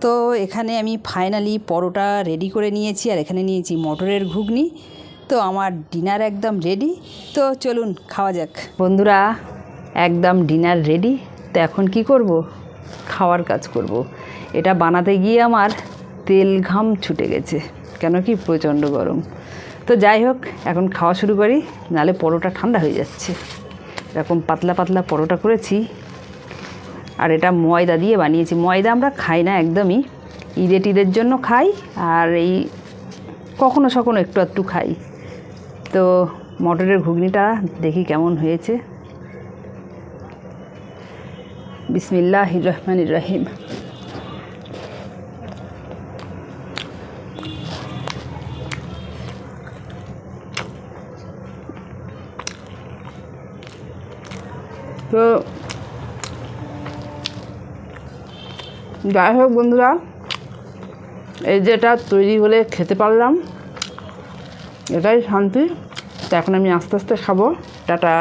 তো এখানে আমি ফাইনালি পরোটা রেডি করে নিয়েছি, আর এখানে নিয়েছি মটরের ঘুগনি। তো আমার ডিনার একদম রেডি। তো চলুন খাওয়া যাক বন্ধুরা, একদম ডিনার রেডি। তো এখন কি করব? খাওয়ার কাজ করব। এটা বানাতে গিয়ে আমার তেল ঘাম ছুটে গেছে, কেন কি প্রচণ্ড গরম। তো যাই হোক, এখন খাওয়া শুরু করি, নাহলে পরোটা ঠান্ডা হয়ে যাচ্ছে। এরকম পাতলা পাতলা পরোটা করেছি, আর এটা ময়দা দিয়ে বানিয়েছি। ময়দা আমরা খাই না একদমই, ঈদে টিদের জন্য খাই, আর এই কখনো সখনো একটু একটু খাই। তো মটরের ঘুগনিটা দেখি কেমন হয়েছে। বিসমিল্লাহির রহমানির রহিম। তো যাই হোক বন্ধুরা, এই যেটা তৈরি হলে খেতে পারলাম, এটাই শান্তি। তো এখন আমি আস্তে আস্তে খাবো। টাটা।